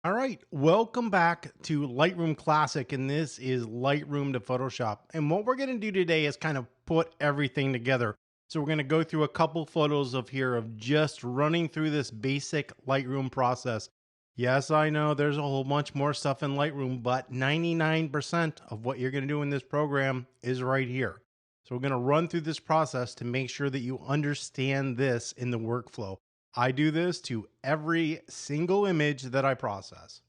All right, welcome back to Lightroom Classic, and this is Lightroom to Photoshop. And what we're going to do today is kind of put everything together. So we're going to go through a couple photos of just running through this basic Lightroom process. Yes, I know there's a whole bunch more stuff in Lightroom, but 99% of what you're going to do in this program is right here. So we're going to run through this process to make sure that you understand this in the workflow. I do this to every single image that I process.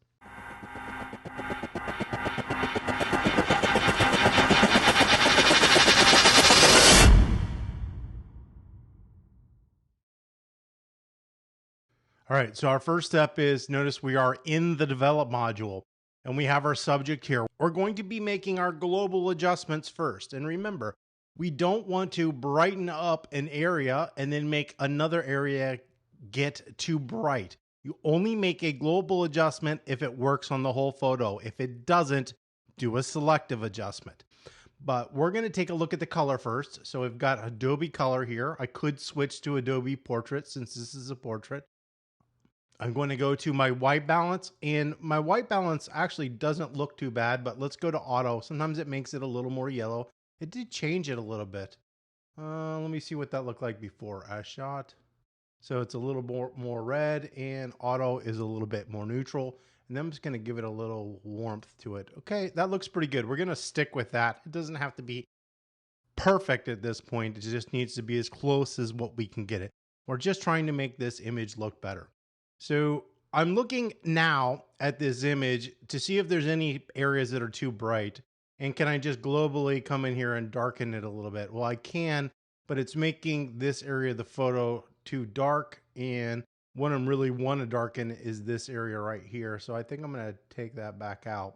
All right, so our first step is, notice we are in the develop module and we have our subject here. We're going to be making our global adjustments first. And remember, we don't want to brighten up an area and then make another area get too bright. You only make a global adjustment if it works on the whole photo. If it doesn't, do a selective adjustment. But we're going to take a look at the color first. So we've got Adobe Color here. I could switch to Adobe Portrait since this is a portrait. I'm going to go to my white balance, and my white balance actually doesn't look too bad, but let's go to auto. Sometimes it makes it a little more yellow. It did change it a little bit. Let me see what that looked like before I shot. So it's a little more red, and auto is a little bit more neutral. And then I'm just going to give it a little warmth to it. Okay, that looks pretty good. We're going to stick with that. It doesn't have to be perfect at this point. It just needs to be as close as what we can get it. We're just trying to make this image look better. So I'm looking now at this image to see if there's any areas that are too bright. And can I just globally come in here and darken it a little bit? Well, I can, but it's making this area of the photo too dark. And what I really want to darken is this area right here. So I think I'm going to take that back out.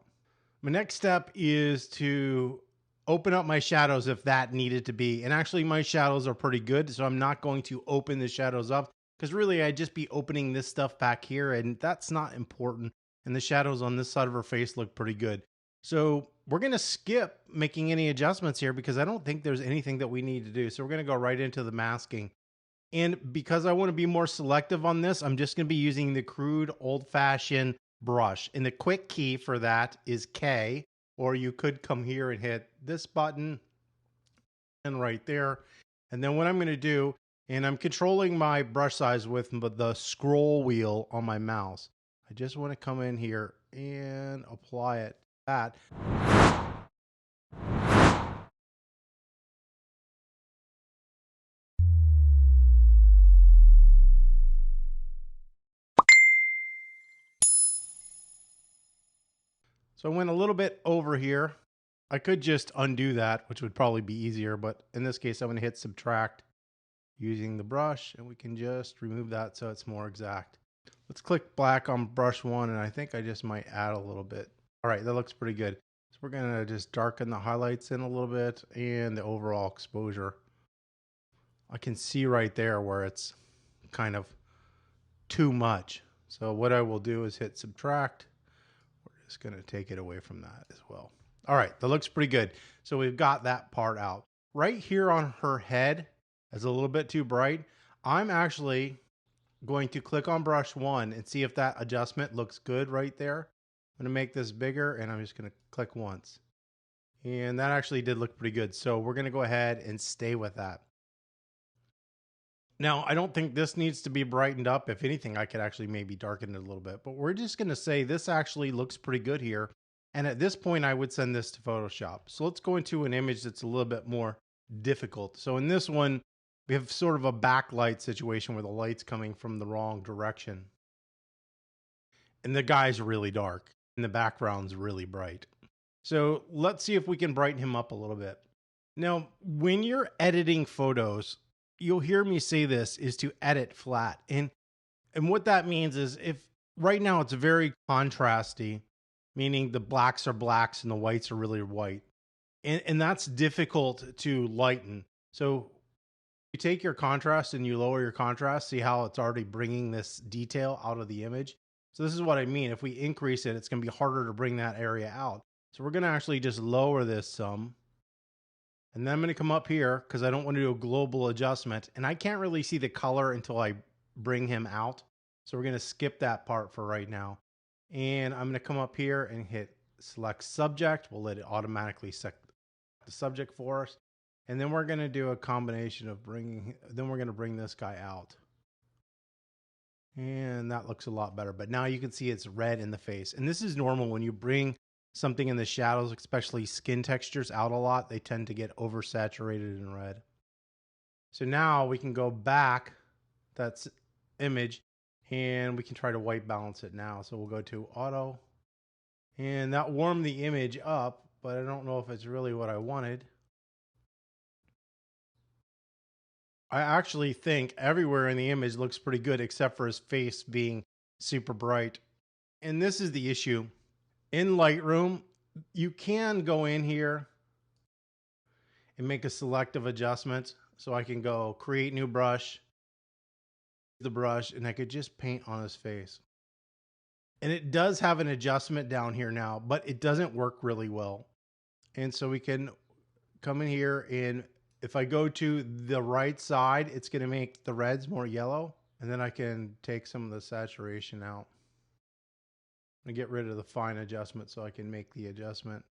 My next step is to open up my shadows if that needed to be. And actually my shadows are pretty good. So I'm not going to open the shadows up, because really I'd just be opening this stuff back here, and that's not important. And the shadows on this side of her face look pretty good. So we're going to skip making any adjustments here because I don't think there's anything that we need to do. So we're going to go right into the masking. And because I want to be more selective on this, I'm just going to be using the crude old-fashioned brush. And the quick key for that is K, or you could come here and hit this button and right there. And then what I'm going to do, and I'm controlling my brush size with the scroll wheel on my mouse. I just want to come in here and apply it that. So I went a little bit over here. I could just undo that, which would probably be easier, but in this case, I'm going to hit subtract using the brush, and we can just remove that so it's more exact. Let's click black on brush one, and I think I just might add a little bit. All right, that looks pretty good. So we're going to just darken the highlights in a little bit and the overall exposure. I can see right there where it's kind of too much. So what I will do is hit subtract. We're just going to take it away from that as well. All right, that looks pretty good. So we've got that part out. Right here on her head is a little bit too bright. I'm actually going to click on brush one and see if that adjustment looks good right there. I'm going to make this bigger, and I'm just going to click once. And that actually did look pretty good. So we're going to go ahead and stay with that. Now, I don't think this needs to be brightened up. If anything, I could actually maybe darken it a little bit. But we're just going to say this actually looks pretty good here. And at this point, I would send this to Photoshop. So let's go into an image that's a little bit more difficult. So in this one, we have sort of a backlight situation where the light's coming from the wrong direction. And the guy's really dark and the background's really bright. So let's see if we can brighten him up a little bit. Now, when you're editing photos, you'll hear me say this is to edit flat. And what that means is, if right now it's very contrasty, meaning the blacks are blacks and the whites are really white. And that's difficult to lighten. So you take your contrast and you lower your contrast, see how it's already bringing this detail out of the image. So this is what I mean. If we increase it, it's going to be harder to bring that area out. So we're going to actually just lower this some. And then I'm going to come up here because I don't want to do a global adjustment. And I can't really see the color until I bring him out. So we're going to skip that part for right now. And I'm going to come up here and hit select subject. We'll let it automatically select the subject for us. And then we're going to do a combination of then we're going to bring this guy out. And that looks a lot better. But now you can see it's red in the face. And this is normal when you bring something in the shadows, especially skin textures, out a lot. They tend to get oversaturated in red. So now we can go back that image and we can try to white balance it now. So we'll go to auto. And that warmed the image up, but I don't know if it's really what I wanted. I actually think everywhere in the image looks pretty good except for his face being super bright. And this is the issue. In Lightroom, you can go in here and make a selective adjustment. So I can go create new brush, the brush, and I could just paint on his face. And it does have an adjustment down here now, but it doesn't work really well. And so we can come in here, and if I go to the right side, it's going to make the reds more yellow. And then I can take some of the saturation out and get rid of the fine adjustment so I can make the adjustment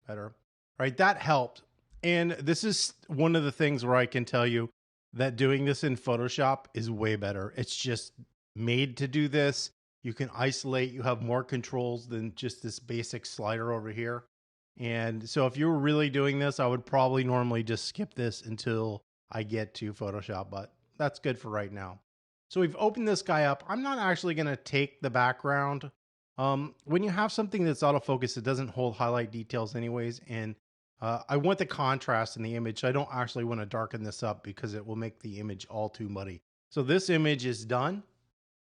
better. All right, that helped. And this is one of the things where I can tell you that doing this in Photoshop is way better. It's just made to do this. You can isolate, you have more controls than just this basic slider over here. And so if you were really doing this, I would probably normally just skip this until I get to Photoshop, but that's good for right now. So we've opened this guy up. I'm not actually going to take the background. When you have something that's autofocus, it doesn't hold highlight details anyways. And I want the contrast in the image. So I don't actually want to darken this up because it will make the image all too muddy. So this image is done.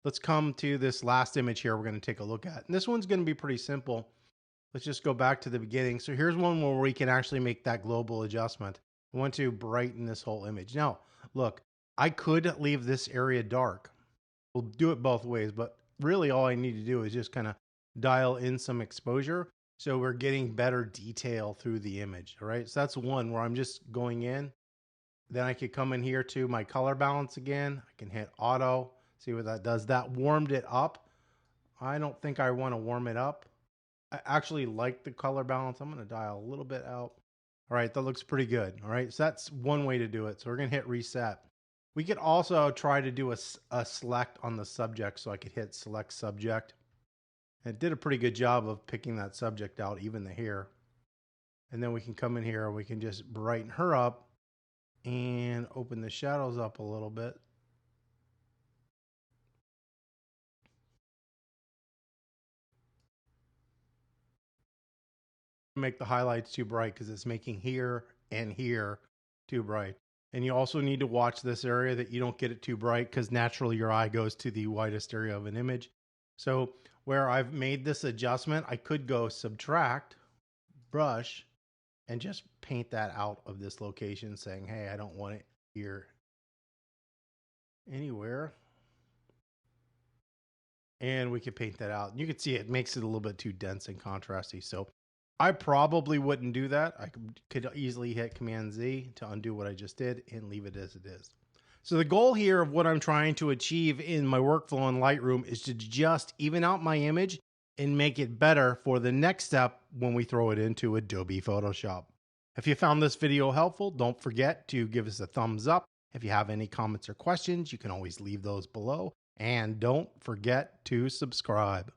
Let's come to this last image here we're going to take a look at. And this one's going to be pretty simple. Let's just go back to the beginning. So here's one where we can actually make that global adjustment. I want to brighten this whole image. Now, look, I could leave this area dark. We'll do it both ways, but really all I need to do is just kind of dial in some exposure so we're getting better detail through the image. All right, so that's one where I'm just going in. Then I could come in here to my color balance again. I can hit auto, see what that does. That warmed it up. I don't think I want to warm it up. I actually like the color balance. I'm going to dial a little bit out. All right, that looks pretty good. All right, so that's one way to do it. So we're going to hit reset. We could also try to do a select on the subject. So I could hit select subject. And it did a pretty good job of picking that subject out, even the hair. And then we can come in here and we can just brighten her up and open the shadows up a little bit. Make the highlights too bright because it's making here and here too bright. And you also need to watch this area that you don't get it too bright because naturally your eye goes to the widest area of an image. So where I've made this adjustment, I could go subtract, brush, and just paint that out of this location saying, hey, I don't want it here anywhere. And we can paint that out. You can see it makes it a little bit too dense and contrasty. So I probably wouldn't do that. I could easily hit Command Z to undo what I just did and leave it as it is. So the goal here of what I'm trying to achieve in my workflow in Lightroom is to just even out my image and make it better for the next step when we throw it into Adobe Photoshop. If you found this video helpful, don't forget to give us a thumbs up. If you have any comments or questions, you can always leave those below. And don't forget to subscribe.